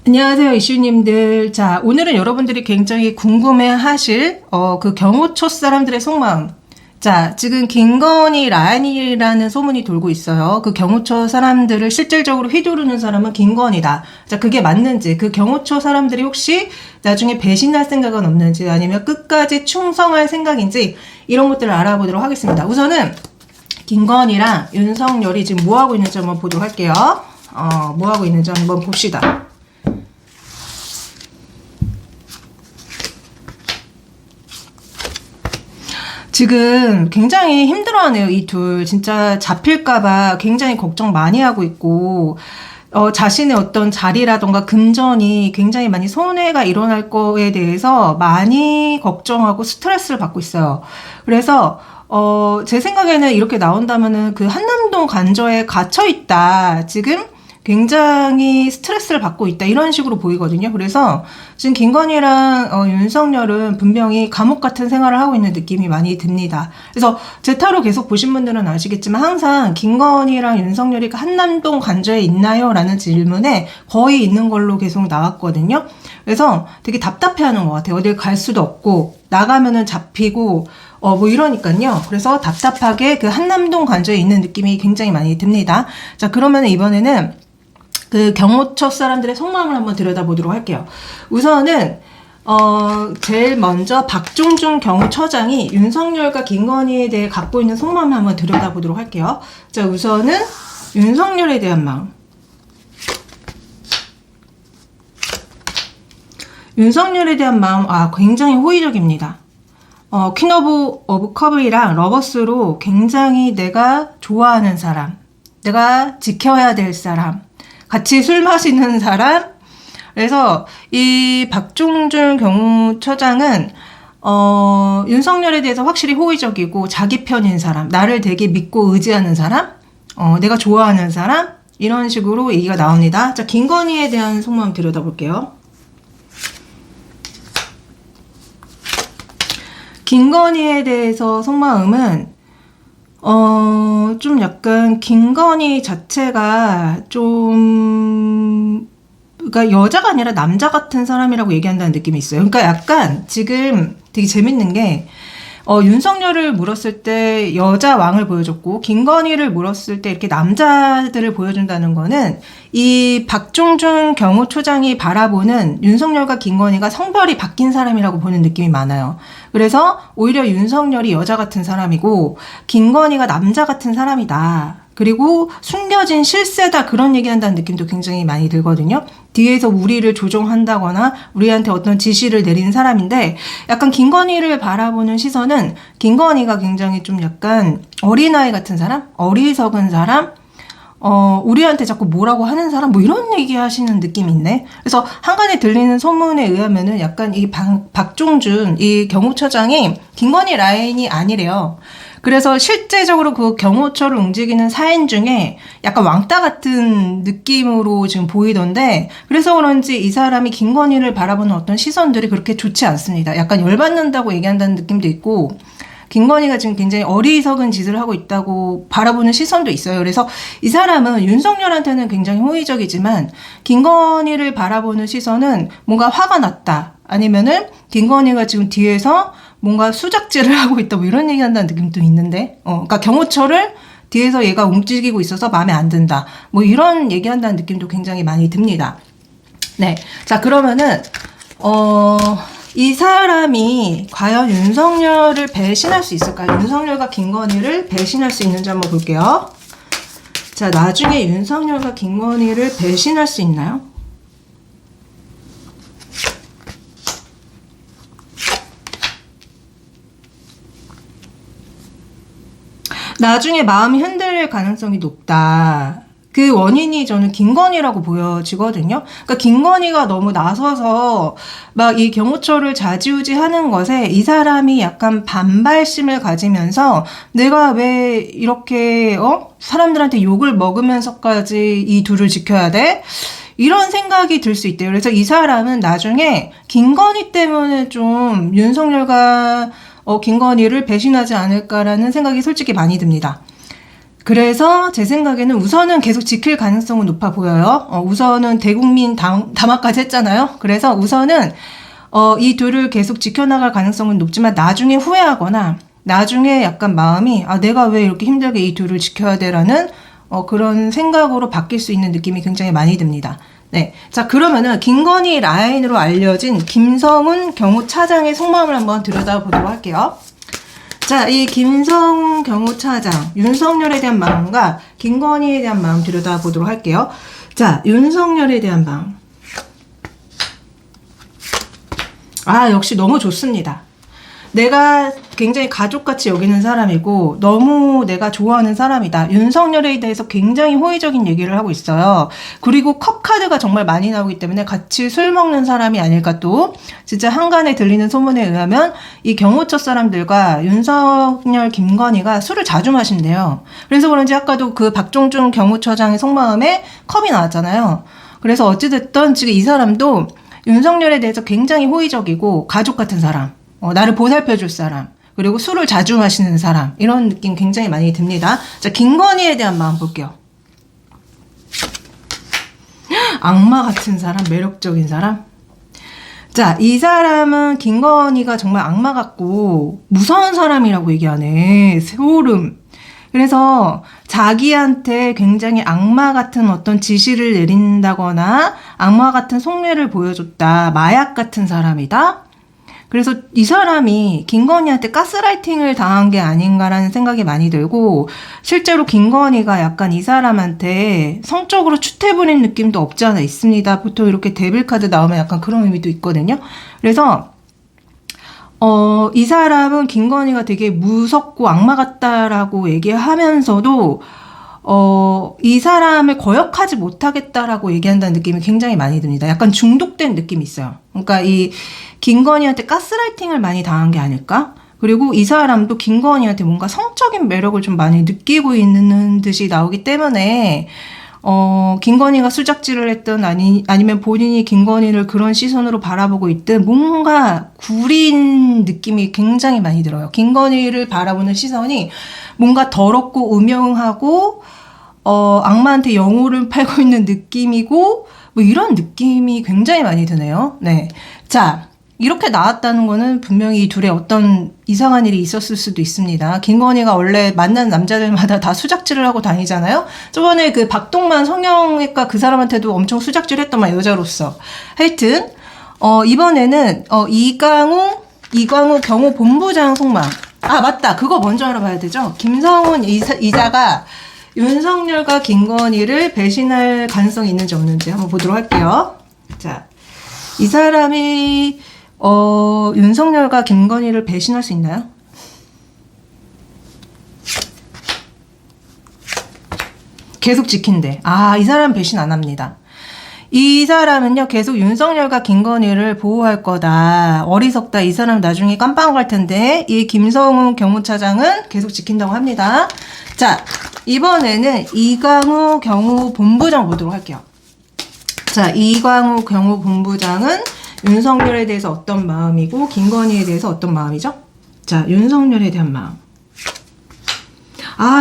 안녕하세요, 이슈님들. 자, 오늘은 여러분들이 굉장히 궁금해 하실, 그 경호처 사람들의 속마음. 자, 지금 김건희 라인이라는 소문이 돌고 있어요. 그 경호처 사람들을 실질적으로 휘두르는 사람은 김건희다. 자, 그게 맞는지, 그 경호처 사람들이 혹시 나중에 배신할 생각은 없는지, 아니면 끝까지 충성할 생각인지, 이런 것들을 알아보도록 하겠습니다. 우선은, 김건희랑 윤석열이 지금 뭐 하고 있는지 한번 보도록 할게요. 뭐 하고 있는지 한번 봅시다. 지금 굉장히 힘들어하네요, 이 둘. 진짜 잡힐까봐 굉장히 걱정 많이 하고 있고, 자신의 어떤 자리라던가 금전이 굉장히 많이 손해가 일어날 거에 대해서 많이 걱정하고 스트레스를 받고 있어요. 그래서, 제 생각에는 이렇게 나온다면은 그 한남동 관저에 갇혀있다. 지금 굉장히 스트레스를 받고 있다. 이런 식으로 보이거든요. 그래서 지금 김건희랑 윤석열은 분명히 감옥 같은 생활을 하고 있는 느낌이 많이 듭니다. 그래서 제 타로 계속 보신 분들은 아시겠지만 항상 김건희랑 윤석열이 한남동 관저에 있나요? 라는 질문에 거의 있는 걸로 계속 나왔거든요. 그래서 되게 답답해하는 것 같아요. 어딜 갈 수도 없고 나가면은 잡히고 뭐 이러니까요. 그래서 답답하게 그 한남동 관저에 있는 느낌이 굉장히 많이 듭니다. 자, 그러면 이번에는 그 경호처 사람들의 속마음을 한번 들여다보도록 할게요. 우선은 제일 먼저 박종준 경호처장이 윤석열과 김건희에 대해 갖고 있는 속마음을 한번 들여다보도록 할게요. 자, 우선은 윤석열에 대한 마음. 윤석열에 대한 마음, 굉장히 호의적입니다. 퀸 오브 컵이랑 러버스로 굉장히 내가 좋아하는 사람, 내가 지켜야 될 사람, 같이 술 마시는 사람. 그래서 이 박종준 경호처장은 윤석열에 대해서 확실히 호의적이고 자기 편인 사람, 나를 되게 믿고 의지하는 사람, 내가 좋아하는 사람, 이런 식으로 얘기가 나옵니다. 자, 김건희에 대한 속마음 들여다볼게요. 김건희에 대해서 속마음은 좀 약간 김건희 자체가 좀 그러니까 여자가 아니라 남자 같은 사람이라고 얘기한다는 느낌이 있어요. 그러니까 약간 지금 되게 재밌는 게 윤석열을 물었을 때 여자 왕을 보여줬고 김건희를 물었을 때 이렇게 남자들을 보여준다는 거는 이 박종준 경호처장이 바라보는 윤석열과 김건희가 성별이 바뀐 사람이라고 보는 느낌이 많아요. 그래서 오히려 윤석열이 여자 같은 사람이고 김건희가 남자 같은 사람이다. 그리고 숨겨진 실세다, 그런 얘기한다는 느낌도 굉장히 많이 들거든요. 뒤에서 우리를 조종한다거나 우리한테 어떤 지시를 내리는 사람인데, 약간 김건희를 바라보는 시선은 김건희가 굉장히 좀 약간 어린아이 같은 사람? 어리석은 사람? 우리한테 자꾸 뭐라고 하는 사람? 뭐 이런 얘기 하시는 느낌이 있네. 그래서 한간에 들리는 소문에 의하면은 약간 이 박종준, 이 경호처장이 김건희 라인이 아니래요. 그래서 실제적으로 그 경호처를 움직이는 사인 중에 약간 왕따 같은 느낌으로 지금 보이던데, 그래서 그런지 이 사람이 김건희를 바라보는 어떤 시선들이 그렇게 좋지 않습니다. 약간 열받는다고 얘기한다는 느낌도 있고, 김건희가 지금 굉장히 어리석은 짓을 하고 있다고 바라보는 시선도 있어요. 그래서 이 사람은 윤석열한테는 굉장히 호의적이지만 김건희를 바라보는 시선은 뭔가 화가 났다, 아니면은 김건희가 지금 뒤에서 뭔가 수작질을 하고 있다, 뭐 이런 얘기한다는 느낌도 있는데, 그러니까 경호처를 뒤에서 얘가 움직이고 있어서 마음에 안 든다, 뭐 이런 얘기한다는 느낌도 굉장히 많이 듭니다. 네, 자, 그러면은 이 사람이 과연 윤석열을 배신할 수 있을까요? 윤석열과 김건희를 배신할 수 있는지 한번 볼게요. 자, 나중에 윤석열과 김건희를 배신할 수 있나요? 나중에 마음이 흔들릴 가능성이 높다. 그 원인이 저는 김건희라고 보여지거든요. 그러니까 김건희가 너무 나서서 막 이 경호처를 좌지우지하는 것에 이 사람이 약간 반발심을 가지면서 내가 왜 이렇게 사람들한테 욕을 먹으면서까지 이 둘을 지켜야 돼? 이런 생각이 들 수 있대요. 그래서 이 사람은 나중에 김건희 때문에 좀 윤석열과 김건희를 배신하지 않을까라는 생각이 솔직히 많이 듭니다. 그래서 제 생각에는 우선은 계속 지킬 가능성은 높아 보여요. 우선은 대국민 담화까지 했잖아요. 그래서 우선은 이 둘을 계속 지켜나갈 가능성은 높지만 나중에 후회하거나 나중에 약간 마음이 내가 왜 이렇게 힘들게 이 둘을 지켜야 돼라는 그런 생각으로 바뀔 수 있는 느낌이 굉장히 많이 듭니다. 네. 자, 그러면은 김건희 라인으로 알려진 김성훈 경호차장의 속마음을 한번 들여다보도록 할게요. 자, 이 김성훈 경호차장, 윤석열에 대한 마음과 김건희에 대한 마음 들여다보도록 할게요. 자, 윤석열에 대한 마음. 역시 너무 좋습니다. 내가 굉장히 가족같이 여기는 사람이고 너무 내가 좋아하는 사람이다. 윤석열에 대해서 굉장히 호의적인 얘기를 하고 있어요. 그리고 컵카드가 정말 많이 나오기 때문에 같이 술 먹는 사람이 아닐까 또. 진짜 한간에 들리는 소문에 의하면 이 경호처 사람들과 윤석열, 김건희가 술을 자주 마신대요. 그래서 그런지 아까도 그 박종준 경호처장의 속마음에 컵이 나왔잖아요. 그래서 어찌됐든 지금 이 사람도 윤석열에 대해서 굉장히 호의적이고 가족 같은 사람. 나를 보살펴줄 사람, 그리고 술을 자주 마시는 사람, 이런 느낌 굉장히 많이 듭니다. 자, 김건희에 대한 마음 볼게요. 악마 같은 사람, 매력적인 사람. 자, 이 사람은 김건희가 정말 악마 같고 무서운 사람이라고 얘기하네. 소름. 그래서 자기한테 굉장히 악마 같은 어떤 지시를 내린다거나 악마 같은 속내를 보여줬다. 마약 같은 사람이다. 그래서 이 사람이 김건희한테 가스라이팅을 당한 게 아닌가라는 생각이 많이 들고 실제로 김건희가 약간 이 사람한테 성적으로 추태부린 느낌도 없지 않아 있습니다. 보통 이렇게 데빌카드 나오면 약간 그런 의미도 있거든요. 그래서 이 사람은 김건희가 되게 무섭고 악마 같다라고 얘기하면서도 이 사람을 거역하지 못하겠다라고 얘기한다는 느낌이 굉장히 많이 듭니다. 약간 중독된 느낌이 있어요. 그러니까 이 김건희한테 가스라이팅을 많이 당한 게 아닐까? 그리고 이 사람도 김건희한테 뭔가 성적인 매력을 좀 많이 느끼고 있는 듯이 나오기 때문에 김건희가 수작질을 했든 아니면 본인이 김건희를 그런 시선으로 바라보고 있든 뭔가 구린 느낌이 굉장히 많이 들어요. 김건희를 바라보는 시선이 뭔가 더럽고 음흉하고 악마한테 영혼을 팔고 있는 느낌이고 뭐 이런 느낌이 굉장히 많이 드네요. 네. 자, 이렇게 나왔다는 거는 분명히 이 둘의 어떤 이상한 일이 있었을 수도 있습니다. 김건희가 원래 만난 남자들마다 다 수작질을 하고 다니잖아요. 저번에 그 박동만 성형외과 그 사람한테도 엄청 수작질했더만 여자로서. 하여튼 이번에는 이광우 경호본부장 속마음. 맞다. 그거 먼저 알아봐야 되죠. 김성훈 이자가 윤석열과 김건희를 배신할 가능성이 있는지 없는지 한번 보도록 할게요. 자, 이 사람이 윤석열과 김건희를 배신할 수 있나요? 계속 지킨대. 이 사람 배신 안 합니다. 이 사람은요, 계속 윤석열과 김건희를 보호할 거다. 어리석다. 이 사람 나중에 깜빵 갈 텐데, 이 김성훈 경호차장은 계속 지킨다고 합니다. 자, 이번에는 이광우 경호본부장 보도록 할게요. 자, 이광우 경호본부장은 윤석열에 대해서 어떤 마음이고 김건희에 대해서 어떤 마음이죠? 자, 윤석열에 대한 마음.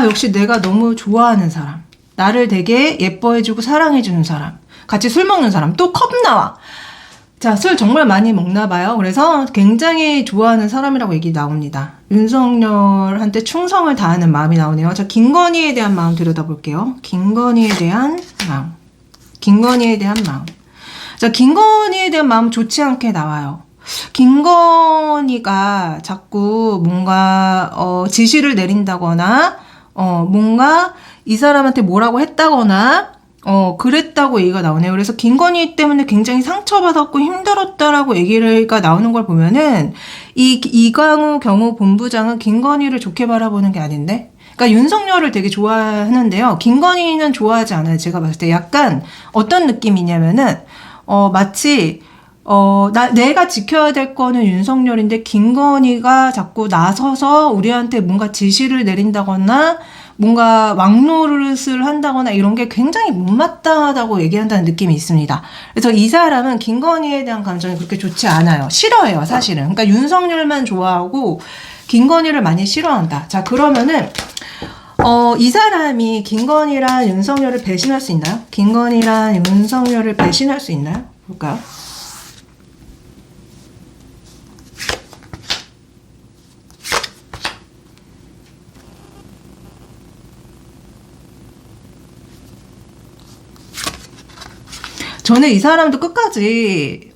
역시 내가 너무 좋아하는 사람. 나를 되게 예뻐해주고 사랑해주는 사람. 같이 술 먹는 사람. 또 컵 나와. 자, 술 정말 많이 먹나 봐요. 그래서 굉장히 좋아하는 사람이라고 얘기 나옵니다. 윤석열한테 충성을 다하는 마음이 나오네요. 자, 김건희에 대한 마음 들여다볼게요. 김건희에 대한 마음. 김건희에 대한 마음. 자, 김건희에 대한 마음 좋지 않게 나와요. 김건희가 자꾸 뭔가 지시를 내린다거나 뭔가 이 사람한테 뭐라고 했다거나 그랬다고 얘기가 나오네요. 그래서 김건희 때문에 굉장히 상처받았고 힘들었다라고 얘기가 나오는 걸 보면은 이광우 경호본부장은 김건희를 좋게 바라보는 게 아닌데? 그러니까 윤석열을 되게 좋아하는데요. 김건희는 좋아하지 않아요. 제가 봤을 때 약간 어떤 느낌이냐면은 마치 내가 지켜야 될 거는 윤석열인데 김건희가 자꾸 나서서 우리한테 뭔가 지시를 내린다거나 뭔가 왕노릇을 한다거나 이런 게 굉장히 못마땅하다고 얘기한다는 느낌이 있습니다. 그래서 이 사람은 김건희에 대한 감정이 그렇게 좋지 않아요. 싫어해요, 사실은. 그러니까 윤석열만 좋아하고 김건희를 많이 싫어한다. 자, 그러면은 이 사람이 김건희랑 윤석열을 배신할 수 있나요? 김건희랑 윤석열을 배신할 수 있나요? 볼까요? 저는 이 사람도 끝까지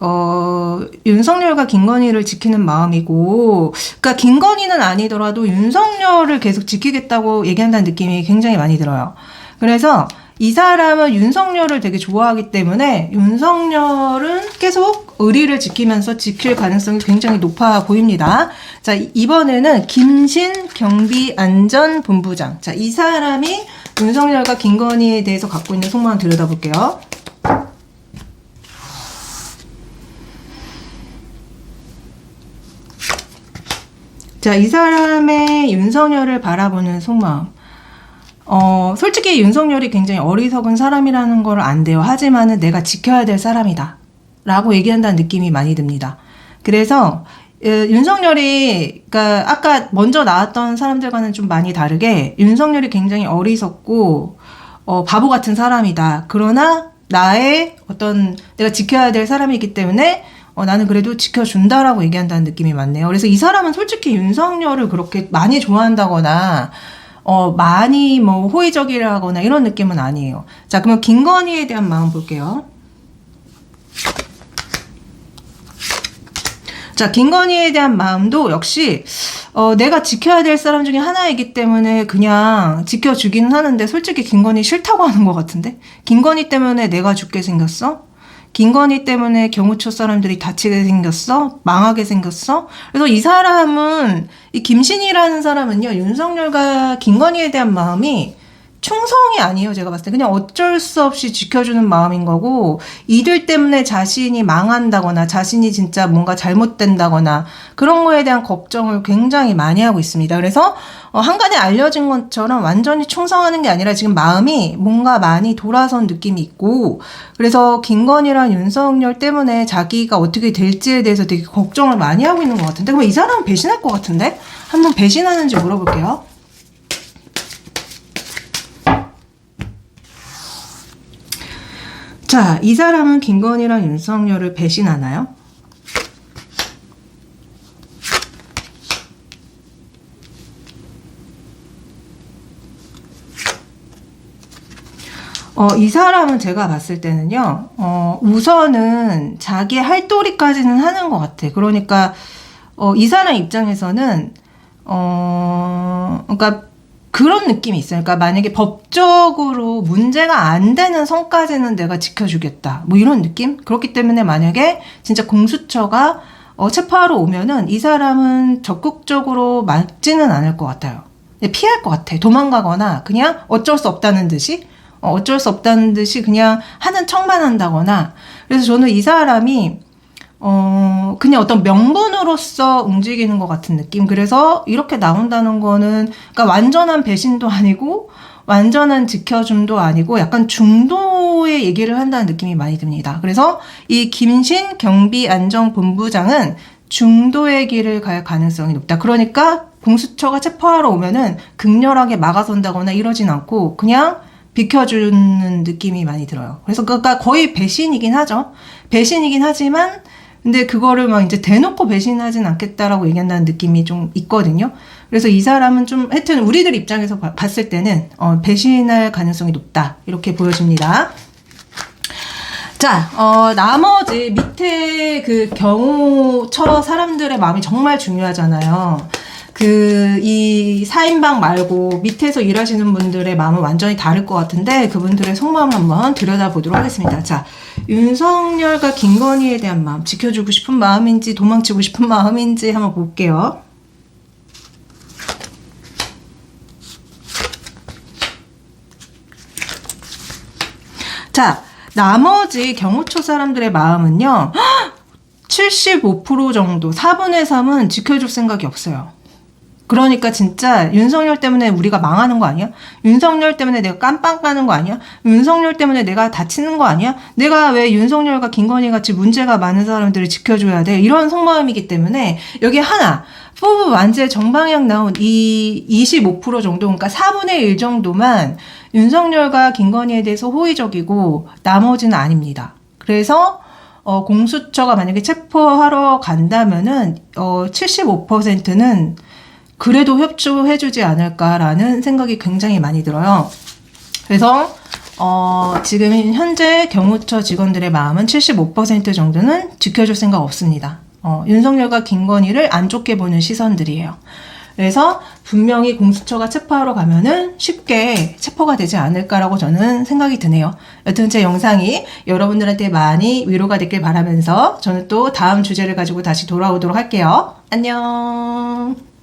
윤석열과 김건희를 지키는 마음이고, 그러니까 김건희는 아니더라도 윤석열을 계속 지키겠다고 얘기한다는 느낌이 굉장히 많이 들어요. 그래서 이 사람은 윤석열을 되게 좋아하기 때문에 윤석열은 계속 의리를 지키면서 지킬 가능성이 굉장히 높아 보입니다. 자, 이번에는 김신 경비안전본부장. 자, 이 사람이 윤석열과 김건희에 대해서 갖고 있는 속마음 들여다볼게요. 자, 이 사람의 윤석열을 바라보는 속마음. 솔직히 윤석열이 굉장히 어리석은 사람이라는 걸 안돼요. 하지만은 내가 지켜야 될 사람이다. 라고 얘기한다는 느낌이 많이 듭니다. 그래서, 윤석열이, 그니까, 아까 먼저 나왔던 사람들과는 좀 많이 다르게, 윤석열이 굉장히 어리석고, 바보 같은 사람이다. 그러나, 나의 내가 지켜야 될 사람이기 때문에, 나는 그래도 지켜준다라고 얘기한다는 느낌이 많네요. 그래서 이 사람은 솔직히 윤석열을 그렇게 많이 좋아한다거나, 많이 호의적이라거나 이런 느낌은 아니에요. 자, 그러면 김건희에 대한 마음 볼게요. 자, 김건희에 대한 마음도 역시, 내가 지켜야 될 사람 중에 하나이기 때문에 그냥 지켜주기는 하는데 솔직히 김건희 싫다고 하는 것 같은데? 김건희 때문에 내가 죽게 생겼어? 김건희 때문에 경호처 사람들이 다치게 생겼어? 망하게 생겼어? 그래서 이 사람은, 이 김신이라는 사람은요, 윤석열과 김건희에 대한 마음이 충성이 아니에요, 제가 봤을 때. 그냥 어쩔 수 없이 지켜주는 마음인 거고, 이들 때문에 자신이 망한다거나, 자신이 진짜 뭔가 잘못된다거나, 그런 거에 대한 걱정을 굉장히 많이 하고 있습니다. 그래서, 한간에 알려진 것처럼 완전히 충성하는 게 아니라 지금 마음이 뭔가 많이 돌아선 느낌이 있고, 그래서 김건희랑 윤석열 때문에 자기가 어떻게 될지에 대해서 되게 걱정을 많이 하고 있는 것 같은데, 그럼 이 사람은 배신할 것 같은데? 한번 배신하는지 물어볼게요. 자, 이 사람은 김건희랑 윤석열을 배신하나요? 이 사람은 제가 봤을 때는요, 우선은 자기 할 도리까지는 하는 것 같아. 그러니까, 이 사람 입장에서는, 그러니까, 그런 느낌이 있어요. 그러니까 만약에 법적으로 문제가 안 되는 선까지는 내가 지켜주겠다. 뭐 이런 느낌? 그렇기 때문에 만약에 진짜 공수처가 체포하러 오면은 이 사람은 적극적으로 맞지는 않을 것 같아요. 피할 것 같아. 도망가거나 그냥 어쩔 수 없다는 듯이 그냥 하는 척만 한다거나. 그래서 저는 이 사람이 그냥 어떤 명분으로서 움직이는 것 같은 느낌. 그래서 이렇게 나온다는 거는, 그러니까 완전한 배신도 아니고, 완전한 지켜줌도 아니고, 약간 중도의 얘기를 한다는 느낌이 많이 듭니다. 그래서 이 김신 경비안전본부장은 중도의 길을 갈 가능성이 높다. 그러니까 공수처가 체포하러 오면은 극렬하게 막아선다거나 이러진 않고, 그냥 비켜주는 느낌이 많이 들어요. 그래서 그러니까 거의 배신이긴 하죠. 배신이긴 하지만, 근데 그거를 막 이제 대놓고 배신하진 않겠다라고 얘기한다는 느낌이 좀 있거든요. 그래서 이 사람은 좀, 하여튼 우리들 입장에서 봤을 때는, 배신할 가능성이 높다. 이렇게 보여집니다. 자, 나머지 밑에 그 경호처 사람들의 마음이 정말 중요하잖아요. 이 4인방 말고 밑에서 일하시는 분들의 마음은 완전히 다를 것 같은데 그분들의 속마음 한번 들여다보도록 하겠습니다. 자, 윤석열과 김건희에 대한 마음, 지켜주고 싶은 마음인지 도망치고 싶은 마음인지 한번 볼게요. 자, 나머지 경호처 사람들의 마음은요, 75% 정도, 4분의 3은 지켜줄 생각이 없어요. 그러니까 진짜 윤석열 때문에 우리가 망하는 거 아니야? 윤석열 때문에 내가 깜빵 가는 거 아니야? 윤석열 때문에 내가 다치는 거 아니야? 내가 왜 윤석열과 김건희 같이 문제가 많은 사람들을 지켜줘야 돼? 이런 속마음이기 때문에 여기 하나 후보 완제 정방향 나온 이 25% 정도, 그러니까 4분의 1 정도만 윤석열과 김건희에 대해서 호의적이고 나머지는 아닙니다. 그래서 공수처가 만약에 체포하러 간다면은 75%는 그래도 협조해주지 않을까라는 생각이 굉장히 많이 들어요. 그래서 지금 현재 경호처 직원들의 마음은 75% 정도는 지켜줄 생각 없습니다. 윤석열과 김건희를 안 좋게 보는 시선들이에요. 그래서 분명히 공수처가 체포하러 가면은 쉽게 체포가 되지 않을까라고 저는 생각이 드네요. 여튼 제 영상이 여러분들한테 많이 위로가 됐길 바라면서 저는 또 다음 주제를 가지고 다시 돌아오도록 할게요. 안녕.